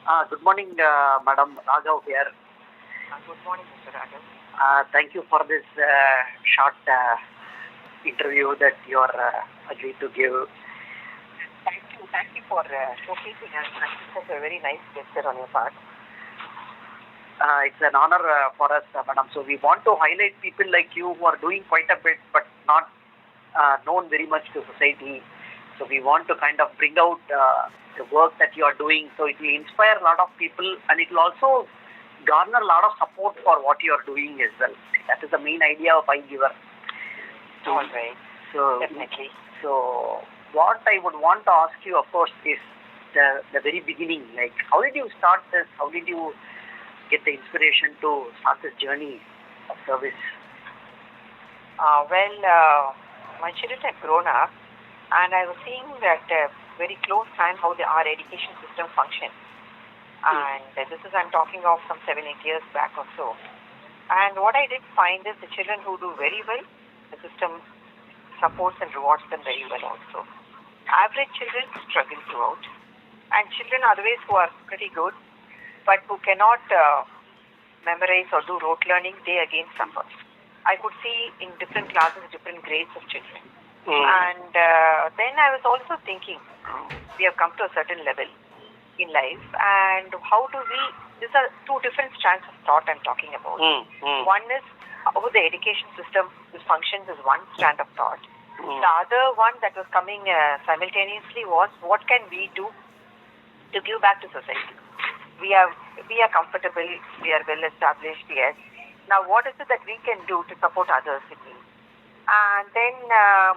Good morning, Madam Raghav here. Good morning, Mr. Raghav. Thank you for this short interview that you are agreed to give. Thank you for showcasing us. That's a very nice gesture on your part. It's an honor for us, Madam. So we want to highlight people like you who are doing quite a bit, but not known very much to society. So we want to kind of bring out the work that you are doing. So it will inspire a lot of people, and it will also garner a lot of support for what you are doing as well. That is the main idea of iGiver. All right. So Definitely. So what I would want to ask you, of course, is the very beginning. Like, how did you start this? How did you get the inspiration to start this journey of service? My children have grown up, and I was seeing that very close time how our education system functions. And I'm talking of some 7-8 years back or so. And what I did find is the children who do very well, the system supports and rewards them very well also. Average children struggle throughout, and children otherwise who are pretty good, but who cannot memorize or do rote learning, they again suffer. I could see in different classes, different grades of children. And then I was also thinking, we have come to a certain level in life, and how do we, these are two different strands of thought I'm talking about. One is how the education system functions is one strand of thought. The other one that was coming simultaneously was, what can we do to give back to society? We are comfortable, we are well established, yes. Now what is it that we can do to support others in need? And then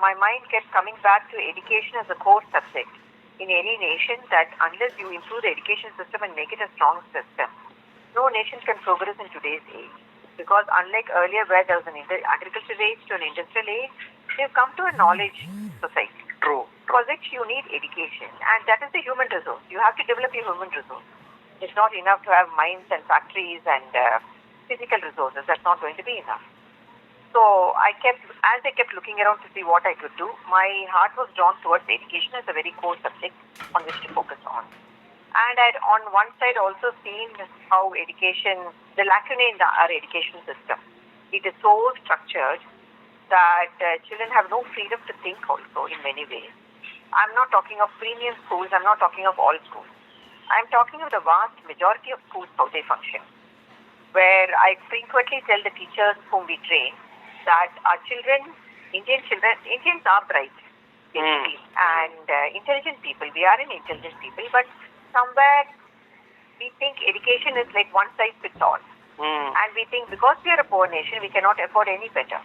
my mind kept coming back to education as a core subject in any nation, that unless you improve the education system and make it a strong system, no nation can progress in today's age. Because unlike earlier where there was an agricultural age to an industrial age, they've come to a knowledge society. True. For which you need education, and that is the human resource. You have to develop your human resource. It's not enough to have mines and factories and physical resources. That's not going to be enough. So as I kept looking around to see what I could do, my heart was drawn towards education as a very core subject on which to focus on. And I'd on one side also seen how education, the lacunae in our education system. It is so structured that children have no freedom to think also in many ways. I'm not talking of premium schools, I'm not talking of all schools. I'm talking of the vast majority of schools, how they function. Where I frequently tell the teachers whom we train that our children, Indians are bright, basically, and intelligent people. We are intelligent people, but somewhere we think education is like one size fits all. And we think because we are a poor nation, we cannot afford any better.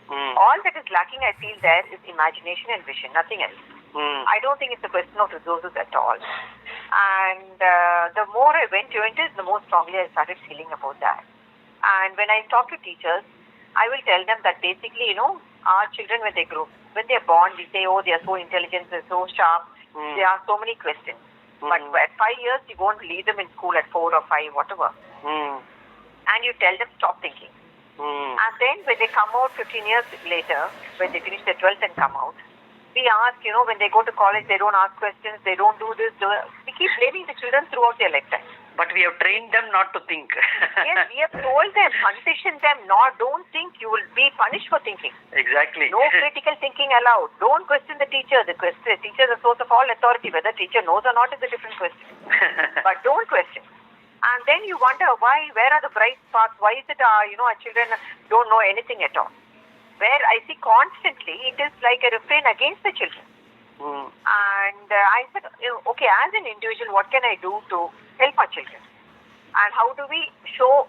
All that is lacking, I feel, there is imagination and vision, nothing else. I don't think it's a question of resources at all. And the more I went into it, the more strongly I started feeling about that. And when I talk to teachers, I will tell them that basically, our children when they're born, we say, oh, they are so intelligent, they're so sharp, there are so many questions. But at 5 years, you won't leave them in school at 4 or 5, whatever. And you tell them, stop thinking. And then when they come out 15 years later, when they finish their 12th and come out, we ask, when they go to college, they don't ask questions, they don't do this. We keep blaming the children throughout their lifetime. But we have trained them not to think. Yes, we have told them, conditioned them, don't think, you will be punished for thinking. Exactly. No critical thinking allowed. Don't question the teacher. The teacher is the source of all authority. Whether teacher knows or not is a different question. But don't question. And then you wonder where are the bright spots? Why is it our children don't know anything at all? Where I see constantly, it is like a refrain against the children. And I said, okay, as an individual, what can I do to help our children? And how do we show,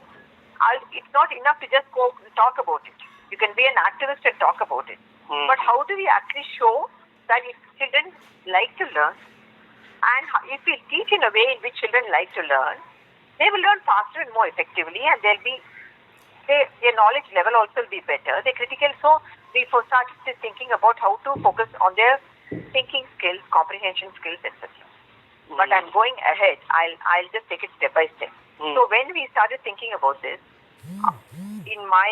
it's not enough to just go talk about it. You can be an activist and talk about it. But how do we actually show that if children like to learn, and if we teach in a way in which children like to learn, they will learn faster and more effectively, and their knowledge level also will be better. They're critical, so we started thinking about how to focus on their thinking skills, comprehension skills, etc. But I'm going ahead. I'll just take it step by step. So when we started thinking about this, in my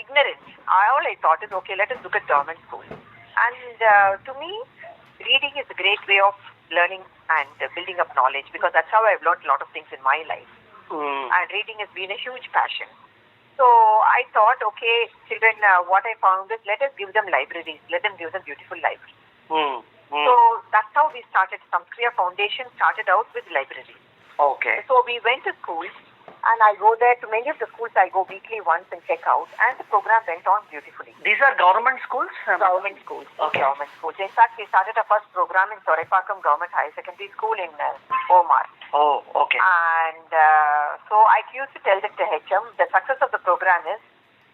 ignorance, all I thought is, okay, let us look at government schools. And to me, reading is a great way of learning and building up knowledge, because that's how I've learned a lot of things in my life. And reading has been a huge passion. So I thought, okay, children, what I found is let us give them libraries. Let them give them beautiful libraries. So that's how we started. Samskriya Foundation started out with libraries. Okay. So we went to schools, and I go there to many of the schools. I go weekly once and check out, and the program went on beautifully. These are government schools? Government schools. Okay. Government schools. In fact, we started our first program in Torepakam Government High Secondary School in Omar. Oh, okay. And so I used to tell them to HM, the success of the program is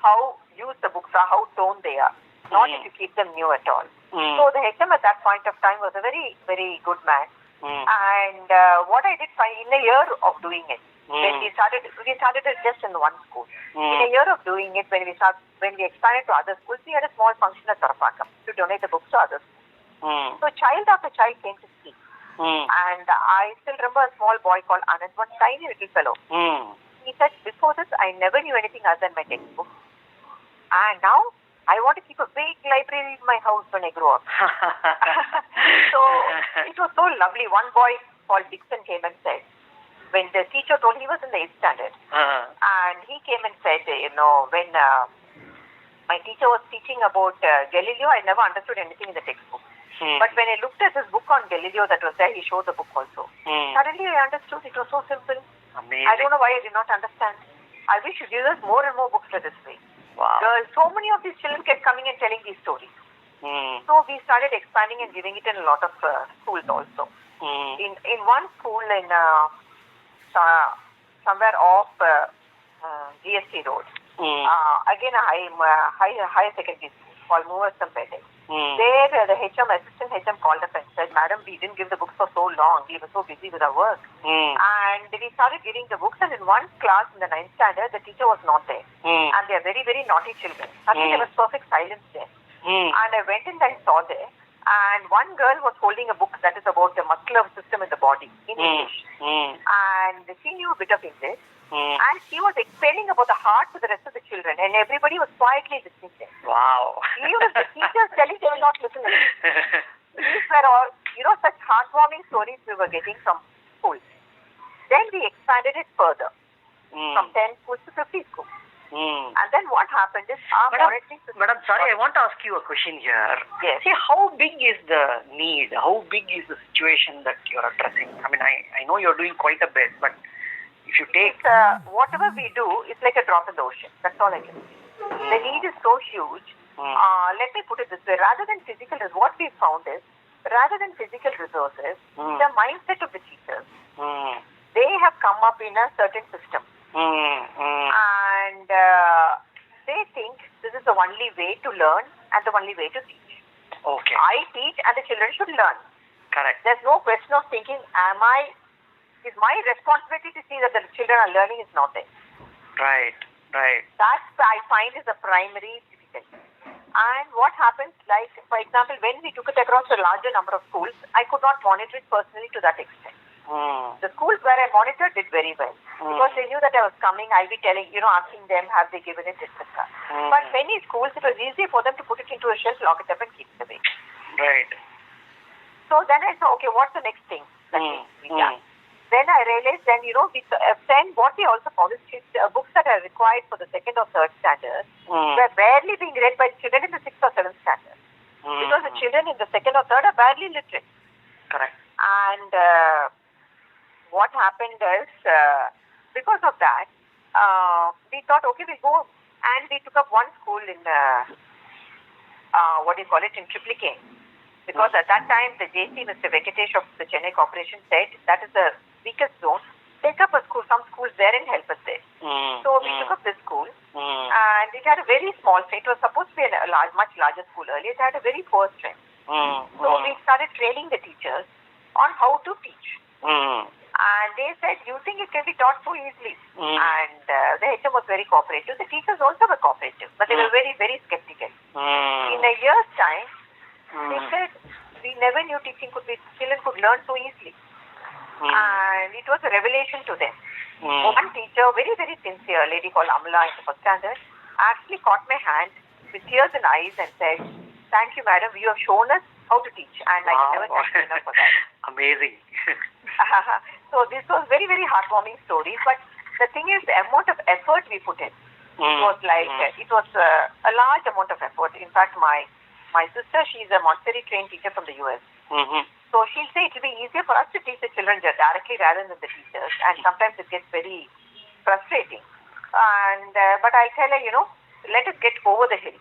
how used the books are, how toned they are, not if you keep them new at all. So the HM at that point of time was a very, very good man. And what I did find in a year of doing it, when we started it just in one school. In a year of doing it, when we expanded to other schools, we had a small function at Torepakam to donate the books to others. So child after child came to speak. And I still remember a small boy called Anand, one tiny little fellow. He said, before this, I never knew anything other than my textbook. And now, I want to keep a big library in my house when I grow up. So, it was so lovely. One boy called Dixon came and said, when the teacher told he was in the 8th standard, and he came and said, when my teacher was teaching about Galileo, I never understood anything in the textbook. But when I looked at this book on Galileo that was there, he showed the book also. Suddenly I understood. It was so simple. Amazing. I don't know why I did not understand. I wish you give us more and more books for this way. Wow. So many of these children kept coming and telling these stories. So we started expanding and giving it in a lot of schools also. In one school in somewhere off GST Road, again a high secondary school called Movasampete. There, the assistant HM called up and said, Madam, we didn't give the books for so long. We were so busy with our work. And we started giving the books, and in one class in the 9th standard, the teacher was not there. And they are very, very naughty children. Suddenly there was perfect silence there. And I went in and saw there, and one girl was holding a book that is about the muscular system in the body in English. And she knew a bit of English. And she was explaining about the heart to the rest of the children, and everybody was quietly listening to her. Wow. Even the teachers telling they were not listening. These were all, such heartwarming stories we were getting from schools. Then we expanded it further from 10 schools to 50 schools. And then what happened is our monitoring system... Madam, sorry, I want to ask you a question here. Yes. See, how big is the need? How big is the situation that you are addressing? I mean, I know you're doing quite a bit, but if you take... whatever we do, it's like a drop in the ocean. That's all I can say. The need is so huge. Let me put it this way. Rather than physical, what we found is, rather than physical resources, the mindset of the teachers, they have come up in a certain system. And they think this is the only way to learn and the only way to teach. Okay. I teach and the children should learn. Correct. There's no question of thinking, is my responsibility to see that the children are learning is not there. Right. That I find is a primary difficulty. And what happens, like, for example, when we took it across a larger number of schools, I could not monitor it personally to that extent. The schools where I monitored did very well. Because they knew that I was coming, I'll be telling, asking them, have they given it, etc. But many schools, it was easy for them to put it into a shelf, lock it up, and keep it away. Right. So then I thought, okay, what's the next thing that needs to be done? Then I realized, then what we also found is books that are required for the 2nd or 3rd standard were barely being read by children in the 6th or 7th standard. Because the children in the 2nd or 3rd are barely literate. Correct. And what happened is, because of that, we thought, okay, we'll go, and we took up one school in, in Triplicane. Because at that time, the JC, Mr. Venkatesh of the Chennai Corporation said, that is the weakest zone. Take up a school, some schools there and help us there. So we took up this school, and it had a very small strength. It was supposed to be a much larger school earlier. It had a very poor strength. So we started training the teachers on how to teach. And they said, you think it can be taught so easily? And the HM was very cooperative. The teachers also were cooperative, but they were very, very skeptical. In a year's time, they said, we never knew children could learn so easily. And it was a revelation to them. One teacher, very, very sincere, a lady called Amala in the 1st standard, actually caught my hand with tears in eyes and said, thank you, madam, you have shown us how to teach, and I can never thank you enough for that. Amazing. So this was very, very heartwarming stories, but the thing is, the amount of effort we put in, it was like, it was a large amount of effort. In fact, my sister, she's a Montessori trained teacher from the US. So she'll say it will be easier for us to teach the children directly rather than the teachers, and sometimes it gets very frustrating. And but I'll tell her, let us get over the hill.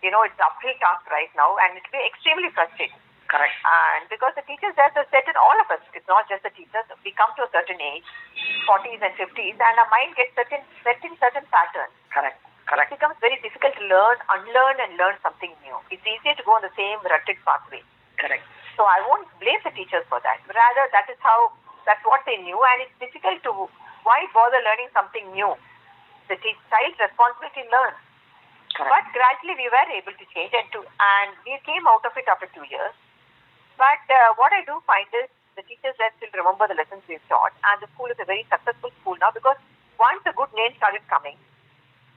It's an uphill task right now, and it will be extremely frustrating. Correct. And because the teachers, there's a certain, all of us, it's not just the teachers, we come to a certain age, 40s and 50s, and our mind gets set in certain patterns. Correct. It becomes very difficult to learn, unlearn, and learn something new. It's easier to go on the same rutted pathway. Correct. So I won't blame the teachers for that. Rather, that's what they knew, and it's difficult to, why bother learning something new? The child's responsibility to learn. Correct. But gradually we were able to change, and we came out of it after 2 years. But what I do find is the teachers there still remember the lessons we've taught, and the school is a very successful school now, because once a good name started coming,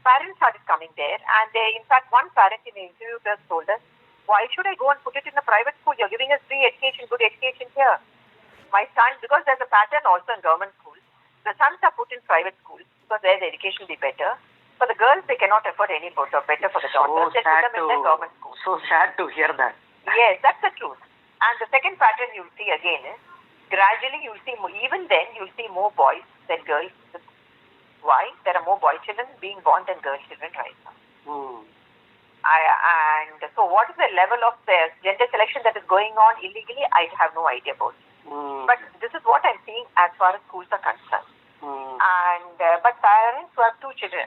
parents started coming there, and in fact, one parent in an interview just told us, why should I go and put it in a private school? You're giving us free education, good education here. My son, because there's a pattern also in government schools, the sons are put in private schools because there the education will be better. For the girls, they cannot afford any better for the daughters. They put them in the government school. So sad to hear that. Yes, that's the truth. And the second pattern you'll see again is, gradually you'll see, even then you'll see more boys than girls. Why? There are more boy children being born than girl children right now. And so what is the level of the gender selection that is going on illegally? I have no idea about it. But this is what I'm seeing as far as schools are concerned. And but parents who have two children,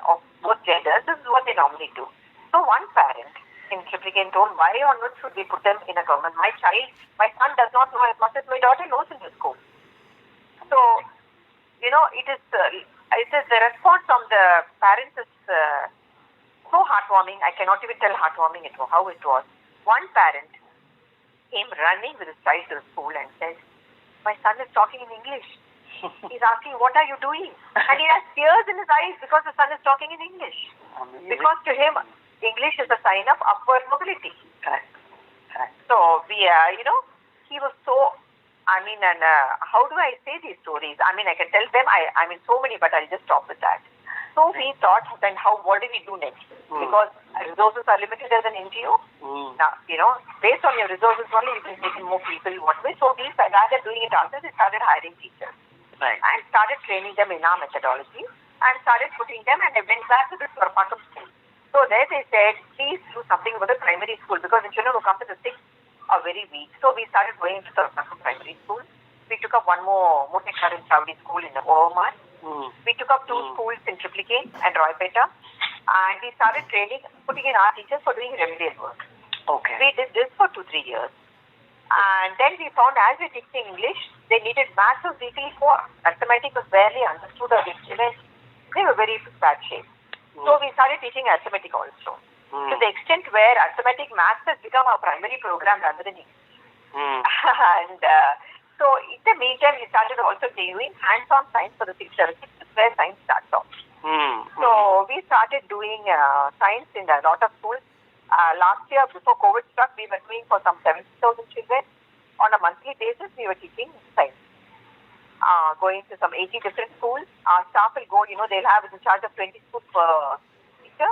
of both genders, this is what they normally do. So one parent in Triplicane told, why on earth should we put them in a government? My son does not know as much as my daughter knows in the school. So, it is the response from the parents is so heartwarming. I cannot even tell how it was. One parent came running with his child to the school and said, my son is talking in English. He's asking, what are you doing? And he has tears in his eyes because the son is talking in English. Because to him, English is a sign of upward mobility. Correct. So he was so, and how do I say these stories? I can tell them, so many, but I'll just stop with that. So we thought, then what do we do next? Because resources are limited as an NGO. Now, based on your resources only, you can take in more people. So we rather doing it ourselves, we started hiring teachers. Right. And started training them in our methodology, and started putting them, and I went back to the Surpakam school. So there they said, please do something with the primary school, because the children who come to the 6th are very weak. So we started going to the primary school. We took up one more Mutekar in Saudi school in Oman. We took up 2 schools in Triplicane and Roypeta. And we started training, putting in our teachers for doing remedial work. Okay. We did this for 2-3 years. And then we found as we teaching English, they needed maths was weekly 4. Arithmetic was barely understood or even they were very bad shape. So we started teaching arithmetic also. To the extent where arithmetic maths has become our primary program rather than English. And so in the meantime, we started also doing hands-on science for the 6th level. 6th where science starts off. So we started doing science in a lot of schools. Last year, before COVID struck, we were doing for some 70,000 children. On a monthly basis, we were teaching science. Going to some 80 different schools. Our staff will go, they'll have in charge of 20 schools per teacher.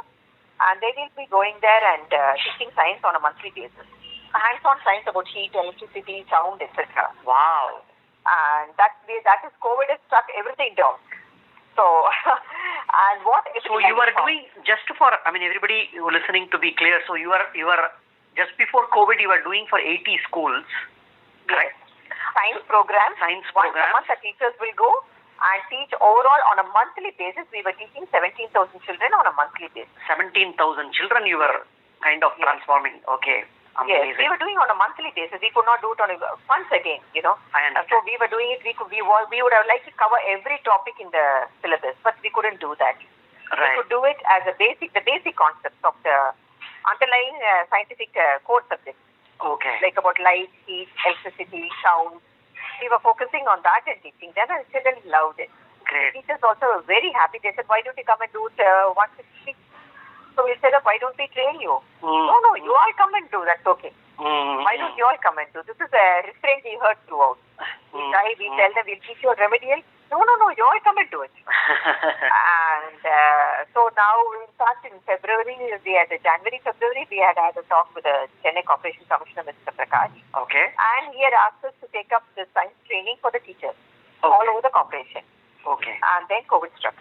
And they will be going there and teaching science on a monthly basis. Hands-on science about heat, electricity, sound, etc. Wow. And that is COVID has struck everything down. So, and what? So you were doing, just for, everybody listening to be clear, so you were just before COVID, you were doing for 80 schools, correct? Science programs. Once a month, the teachers will go and teach overall on a monthly basis. We were teaching 17,000 children on a monthly basis. 17,000 children you were kind of transforming, okay. Amazing. Yes, we were doing on a monthly basis. We could not do it on once again, I understand. So we were doing it. We would have liked to cover every topic in the syllabus, but we couldn't do that. Right. We could do it as the basic concepts of the underlying scientific core subjects. Okay. Like about light, heat, electricity, sound. We were focusing on that and teaching them, and children loved it. Great. The teachers also were very happy. They said, why don't you come and do it once a week? So we said, why don't we train you? No, you all come and do. That's okay. Why don't you all come and do. This is a refrain we heard throughout. We tell them, we'll teach you a remedial. No, you all come and do it. And so now, in fact, in February, February, we had a talk with the Chennai Corporation Commissioner, Mr. Prakash. Okay. And he had asked us to take up the science training for the teachers all over the corporation. Okay. And then COVID struck.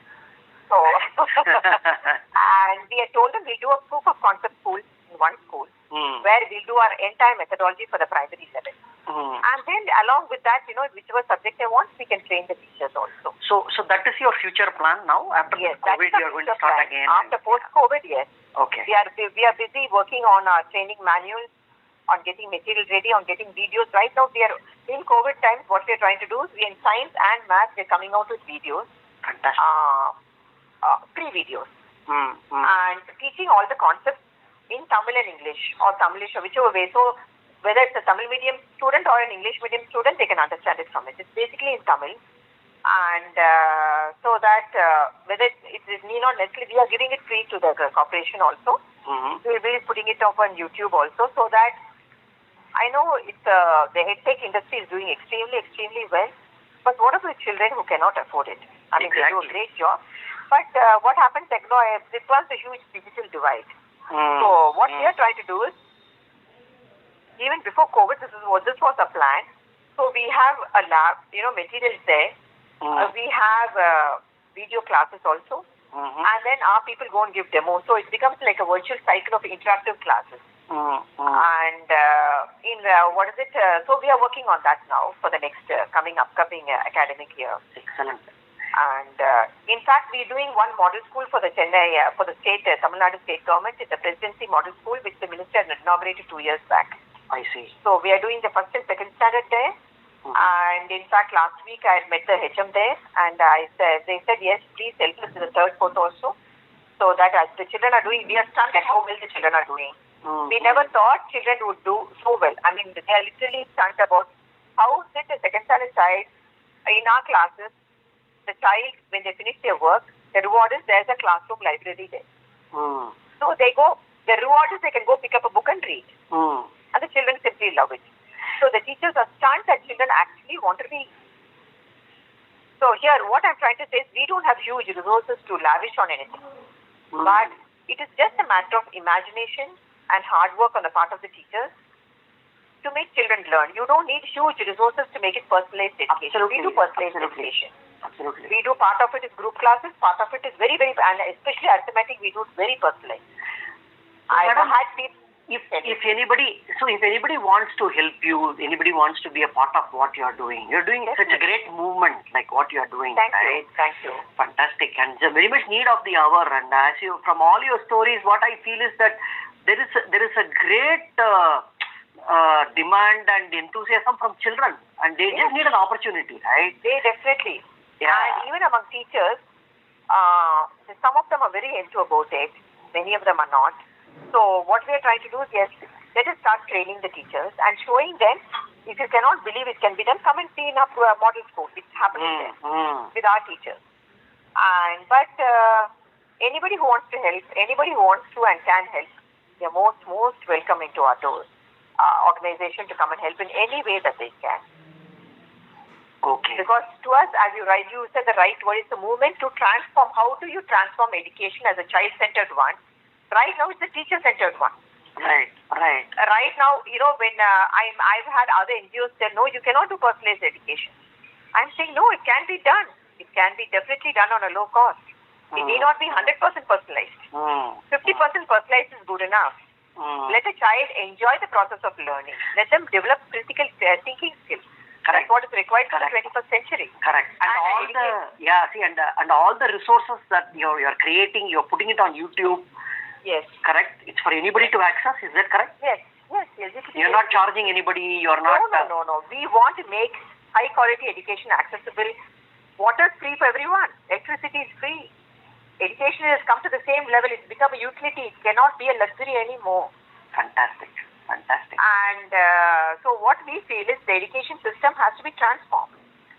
So, and we had told them we'll do a proof of concept school in one school, where we'll do our entire methodology for the primary level. And then along with that, whichever subject they want, we can train the teachers also. So that is your future plan now? After COVID, you are going to start again? After post-COVID, yes. Okay. We are busy working on our training manuals, on getting material ready, on getting videos. Right now, we are in COVID times. What we are trying to do is, we in science and math, we are coming out with videos. Fantastic. Free videos. And teaching all the concepts in Tamil and English, or Tamilish, or whichever way. So whether it's a Tamil medium student or an English medium student, they can understand it from it. It's basically in Tamil. And so that whether it need not necessarily, we are giving it free to the corporation also. We will be putting it up on YouTube also, so that I know it's the edtech industry is doing extremely well. But what about the children who cannot afford it? I mean, exactly. They do a great job. But what happens, this was a huge digital divide. So what we are trying to do is, even before COVID, this was a plan. So we have a lab, materials there. We have video classes also. And then our people go and give demos. So it becomes like a virtual cycle of interactive classes. And so we are working on that now for the next upcoming academic year. Excellent. And in fact, we are doing one model school for the Chennai, for the state, Tamil Nadu state government. It's a presidency model school which the minister had inaugurated 2 years back. I see. So we are doing the first and second standard there. And in fact, last week I had met the HM there, and they said, yes, please help us in the third, fourth also. So that as the children are doing, we are stunned at how well the children are doing. We never thought children would do so well. I mean, they are literally stunned about how the second standard child in our classes. The child, when they finish their work, the reward is there's a classroom library there. So they go, the reward is they can go pick up a book and read. And the children simply love it. So the teachers are stunned that children actually want to read. So here, what I'm trying to say is, we don't have huge resources to lavish on anything. But it is just a matter of imagination and hard work on the part of the teachers to make children learn. You don't need huge resources to make it personalized education. Absolutely. We do personalized education. Absolutely. We do part of it is group classes, part of it is very, and especially arithmetic, we do it very personalized. I've had people. If anybody wants to help you, anybody wants to be a part of what you are doing, you're doing such a great movement like what you are doing. Thank you. Fantastic. And it's a very much need of the hour. And as you, from all your stories, what I feel is that there is a great demand and enthusiasm from children, and they just need an opportunity, right? They definitely. Yeah. And even among teachers, some of them are very into about it. Many of them are not. So what we are trying to do is, yes, let us start training the teachers and showing them, if you cannot believe it can be done, come and see in our model school. It's happening there with our teachers. But anybody who wants to help, anybody who wants to and can help, they are most welcome into our doors. Organization to come and help in any way that they can. Okay. Because to us, as you said the right word, is the movement to transform. How do you transform education as a child-centered one? Right now, it's a teacher-centered one. Right. Right now, when I've had other NGOs say, no, you cannot do personalized education. I'm saying, no, it can be done. It can be definitely done on a low cost. It may not be 100% personalized. 50% personalized is good enough. Let a child enjoy the process of learning. Let them develop critical thinking skills. Correct. That's what is required for the 21st century. Correct. And all the resources that you're creating, you're putting it on YouTube. Yes. Correct. It's for anybody to access. Is that correct? Yes. You're not charging anybody. You're not. No. We want to make high quality education accessible. Water is free for everyone. Electricity is free. Education has come to the same level. It's become a utility. It cannot be a luxury anymore. Fantastic. And so what we feel is the education system has to be transformed.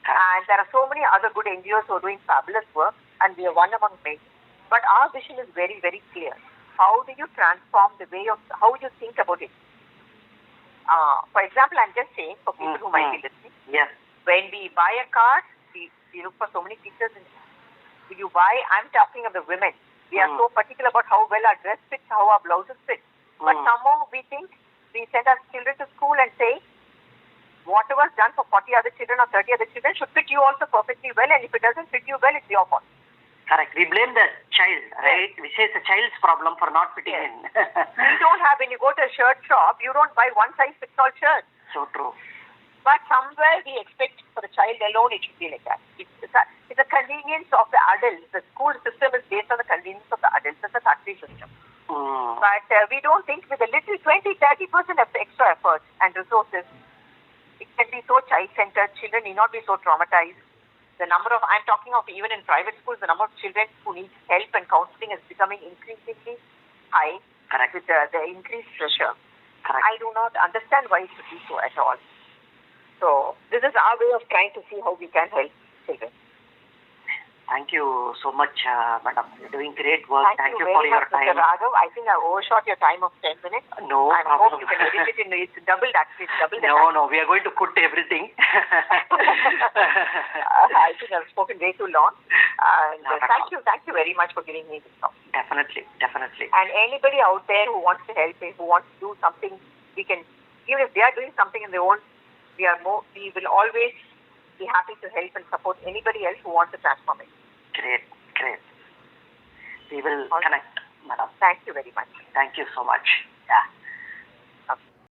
And there are so many other good NGOs who are doing fabulous work, and we are one among many. But our vision is very, very clear. How do you transform the way of how you think about it? For example, I'm just saying for people who might be listening. Yes. When we buy a car, we look for so many features. Will you buy? I'm talking of the women. We are so particular about how well our dress fits, how our blouses fit. But somehow we think we send our children to school and say, whatever's done for 40 other children or 30 other children should fit you also perfectly well, and if it doesn't fit you well, it's your fault. Correct. We blame the child, right? We say it's a child's problem for not fitting in. You don't have, when you go to a shirt shop, you don't buy one size fits all shirt. So true. But somewhere we expect for the child alone it should be like that. It's a convenience of the adults. The school system is based on the convenience of the adults. It's a factory system. But we don't think with a little 20-30% of the extra effort and resources, it can be so child-centered. Children need not be so traumatized. The number of, I'm talking of even in private schools, the number of children who need help and counseling is becoming increasingly high. Correct. With the increased pressure. Correct. I do not understand why it should be so at all. So this is our way of trying to see how we can help children. Thank you so much, madam. You're doing great work. Thank you for very your much, time. Mr. Raghav. I think I overshot your time of 10 minutes. No I problem. hope you can edit it in. It's doubled actually. It's doubled. No. We are going to put everything. I think I've spoken way too long. Thank you very much for giving me this talk. Definitely. And anybody out there who wants to help me, who wants to do something, we can, even if they are doing something in their own, we will always be happy to help and support anybody else who wants to transform it. Great. We will connect, madam. Thank you very much. Thank you so much. Yeah.